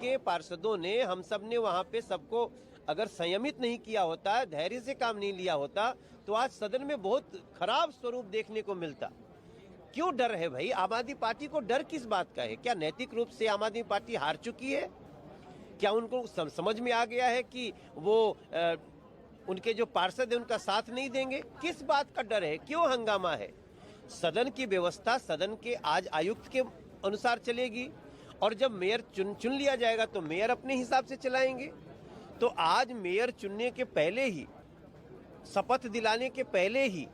के पार्षदों ने, हम सब ने वहां पे सबको अगर संयमित नहीं किया होता, धैर्य से काम नहीं लिया होता, तो आज सदन में बहुत खराब स्वरूप देखने को मिलता। क्यों डर है भाई? आम आदमी पार्टी को डर किस बात का है? क्या नैतिक रूप से आम आदमी पार्टी हार चुकी है? क्या उनको समझ में आ गया है कि वो उनके जो पार्षद है उनका साथ नहीं देंगे? किस बात का डर है? क्यों हंगामा है? सदन की व्यवस्था सदन के आज आयुक्त के अनुसार चलेगी, और जब मेयर चुन लिया जाएगा तो मेयर अपने हिसाब से चलाएंगे। तो आज मेयर चुनने के पहले ही, शपथ दिलाने के पहले ही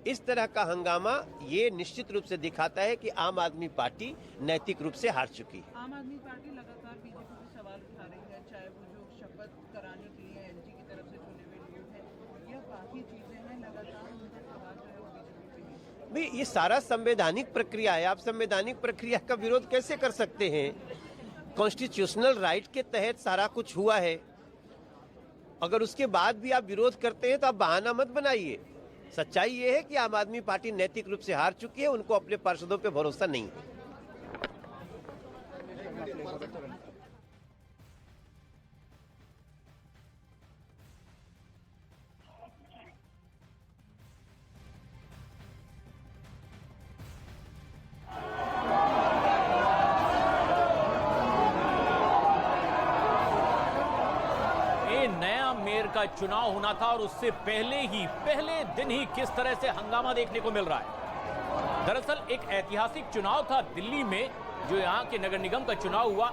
इस तरह का हंगामा, ये निश्चित रूप से दिखाता है कि आम आदमी पार्टी नैतिक रूप से हार चुकी है। आम आदमी पार्टी लगातार बीजेपी पे सवाल उठा रही है, चाहे वो जो शपथ कराने के लिए एलजी की तरफ से चुने हुए लोग हैं या बाकी चीजें हैं, लगातार उनका सवाल जो है वो बीजेपी पे है। भाई ये सारा संवैधानिक प्रक्रिया है, आप संवैधानिक प्रक्रिया का विरोध कैसे कर सकते हैं? कॉन्स्टिट्यूशनल राइट के तहत सारा कुछ हुआ है, अगर उसके बाद भी आप विरोध करते हैं तो आप बहाना मत बनाइए। सच्चाई ये है कि आम आदमी पार्टी नैतिक रूप से हार चुकी है, उनको अपने पार्षदों पे भरोसा नहीं है। नया मेयर का चुनाव होना था और उससे पहले दिन ही किस तरह से हंगामा देखने को मिल रहा है। दरअसल एक ऐतिहासिक चुनाव था दिल्ली में, जो यहां के नगर निगम का चुनाव हुआ।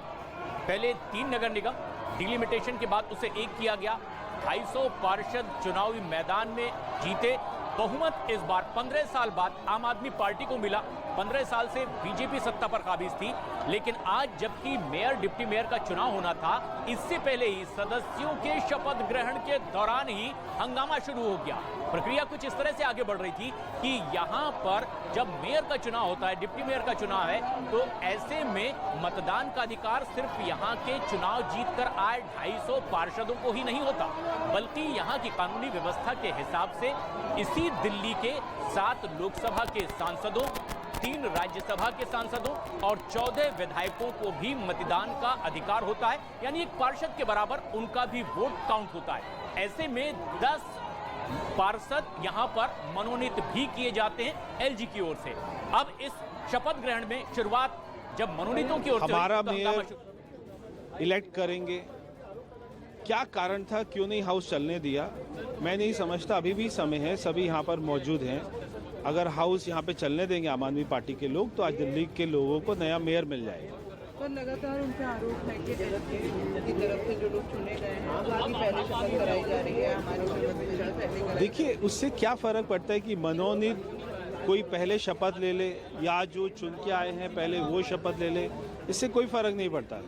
पहले 3 नगर निगम, डिलिमिटेशन के बाद उसे 1 किया गया। 250 पार्षद चुनावी मैदान में जीते। बहुमत इस बार 15 साल बाद आम आदमी पार्टी को मिला। 15 साल से बीजेपी सत्ता पर काबिज थी, लेकिन आज जबकि मेयर डिप्टी मेयर का चुनाव होना था, इससे पहले ही सदस्यों के शपथ ग्रहण के दौरान ही हंगामा शुरू हो गया। प्रक्रिया कुछ इस तरह से आगे बढ़ रही थी कि यहां पर जब मेयर का चुनाव होता है, डिप्टी मेयर का चुनाव है, तो ऐसे में मतदान का अधिकार सिर्फ यहां के चुनाव जीतकर आए 250 पार्षदों को ही नहीं होता, बल्कि यहां की कानूनी व्यवस्था के हिसाब से इसी दिल्ली के 7 लोकसभा के सांसदों, 3 राज्यसभा के सांसदों और 14 विधायकों को भी मतदान का अधिकार होता है। यानी एक पार्षद के बराबर उनका भी वोट काउंट होता है। ऐसे में 10 पार्षद यहां पर मनोनीत भी किए जाते हैं एलजी की ओर से। अब इस शपथ ग्रहण में शुरुआत जब मनोनीतों की ओर से हमारा मेयर इलेक्ट करेंगे, क्या कारण था, क्यों नहीं हाउस चलने दिया, मैं नहीं समझता। अभी भी समय है, सभी यहाँ पर मौजूद हैं। अगर हाउस यहाँ पे चलने देंगे आम आदमी पार्टी के लोग, तो आज दिल्ली के लोगों को नया मेयर मिल जाएगा। तो लगातार उनका आरोप है कि एलजी की तरफ से जो लोग चुने गए हैं उनकी पहले शपथ कराई जा रही है, हमारी शपथ पहले। देखिए, उससे क्या फर्क पड़ता है कि मनोनीत कोई पहले शपथ ले ले या जो चुन के आए हैं पहले वो शपथ ले ले, इससे कोई फर्क नहीं पड़ता।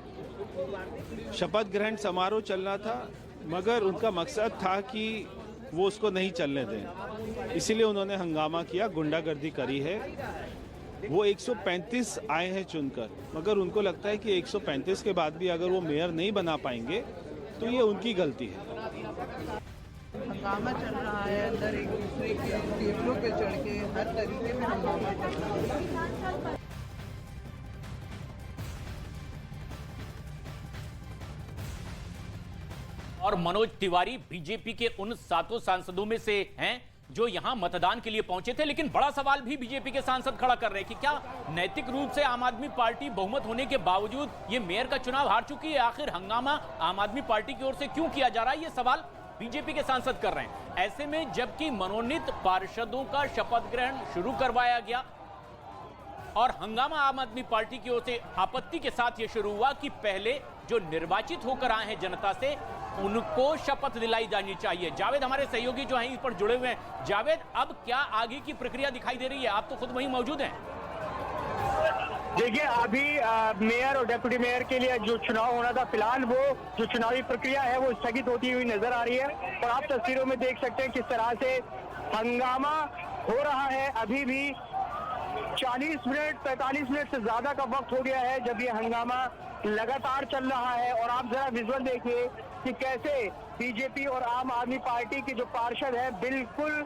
शपथ ग्रहण समारोह चलना था, मगर उनका मकसद था कि वो उसको नहीं चलने दें, इसीलिए उन्होंने हंगामा किया, गुंडागर्दी करी है। वो 135 आए हैं चुनकर, मगर उनको लगता है कि 135 के बाद भी अगर वो मेयर नहीं बना पाएंगे तो ये उनकी गलती है। हंगामा चल रहा है, अंदर एक दूसरे के टेबलों पे चढ़ के हर तरीके में हंगामा चल रहा है। और मनोज तिवारी बीजेपी के उन 7 सांसदों में से हैं जो यहां मतदान के लिए पहुंचे थे। लेकिन बड़ा सवाल भी बीजेपी के सांसद खड़ा कर रहे हैं कि क्या नैतिक रूप से आम आदमी पार्टी बहुमत होने के बावजूद ये मेयर का चुनाव हार चुकी है? आखिर हंगामा आम आदमी पार्टी की ओर से क्यों किया जा रहा है? ये सवाल बीजेपी के सांसद कर रहे हैं। ऐसे में जबकि मनोनीत पार्षदों का शपथ ग्रहण शुरू करवाया गया और हंगामा आम आदमी पार्टी की ओर से आपत्ति के साथ यह शुरू हुआ कि पहले जो निर्वाचित होकर आए हैं जनता से, उनको शपथ दिलाई जानी चाहिए। जावेद हमारे सहयोगी जो हैं इस पर जुड़े हुए हैं। जावेद, अब क्या आगे की प्रक्रिया दिखाई दे रही है? आप तो खुद वहीं मौजूद हैं। देखिए, अभी मेयर और डिप्टी मेयर के लिए जो चुनाव होना था, फिलहाल वो जो चुनावी प्रक्रिया है वो स्थगित होती हुई नजर आ रही है। और आप तस्वीरों में देख सकते हैं किस तरह से हंगामा हो रहा है। अभी भी 40 मिनट 45 मिनट से ज्यादा का वक्त हो गया है जब ये हंगामा लगातार चल रहा है। और आप जरा विजुअल देखिए कि कैसे बीजेपी और आम आदमी पार्टी के जो पार्षद हैं बिल्कुल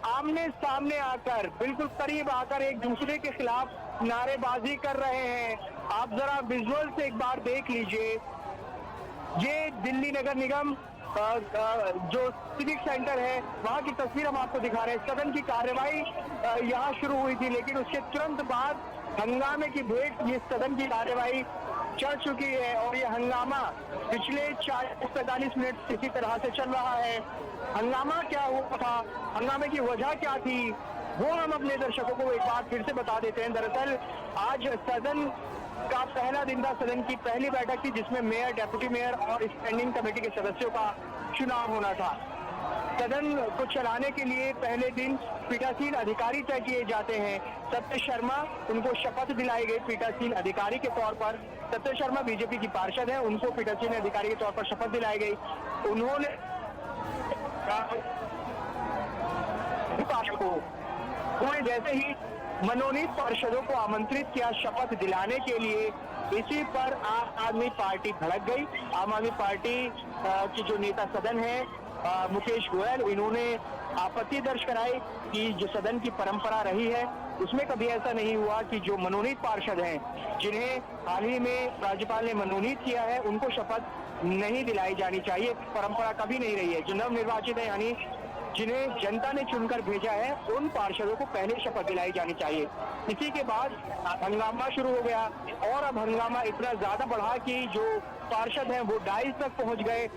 आमने सामने आकर, बिल्कुल करीब आकर एक दूसरे के खिलाफ नारेबाजी कर रहे हैं। आप जरा विजुअल से एक बार देख लीजिए ये दिल्ली नगर निगम जो सिविक सेंटर है वहां की तस्वीर हम आपको दिखा रहे हैं। सदन की कार्यवाही यहाँ शुरू हुई थी, लेकिन उसके तुरंत बाद हंगामे की भेंट ये सदन की कार्यवाही चढ़ चुकी है और ये हंगामा पिछले 40-45 मिनट इसी तरह से चल रहा है। हंगामा क्या हुआ था, हंगामे की वजह क्या थी, वो हम अपने दर्शकों को एक बार फिर से बता देते हैं। दरअसल आज सदन का पहला दिन था, सदन की पहली बैठक थी जिसमें मेयर, डेप्यूटी मेयर और स्टैंडिंग कमेटी के सदस्यों का चुनाव होना था। सदन को चलाने के लिए पहले दिन पीठासीन अधिकारी तय किए जाते हैं। सत्य शर्मा, उनको शपथ दिलाई गई पीठासीन अधिकारी के तौर पर। सत्य शर्मा बीजेपी की पार्षद हैं, उनको पीठासीन अधिकारी के तौर पर शपथ दिलाई गई। उन्होंने जैसे ही मनोनीत पार्षदों को आमंत्रित किया शपथ दिलाने के लिए, इसी पर आम आदमी पार्टी भड़क गई। आम आदमी पार्टी की जो नेता सदन है मुकेश गोयल, इन्होंने आपत्ति दर्ज कराई कि जो सदन की परंपरा रही है उसमें कभी ऐसा नहीं हुआ कि जो मनोनीत पार्षद हैं, जिन्हें हाल ही में राज्यपाल ने मनोनीत किया है, उनको शपथ नहीं दिलाई जानी चाहिए। परंपरा कभी नहीं रही है। जो नवनिर्वाचित है यानी जिन्हें जनता ने चुनकर भेजा है, उन पार्षदों को पहले शपथ दिलाई जानी चाहिए। इसी के बाद हंगामा शुरू हो गया और अब हंगामा इतना ज्यादा बढ़ा कि जो पार्षद हैं वो डाइस तक पहुंच गए।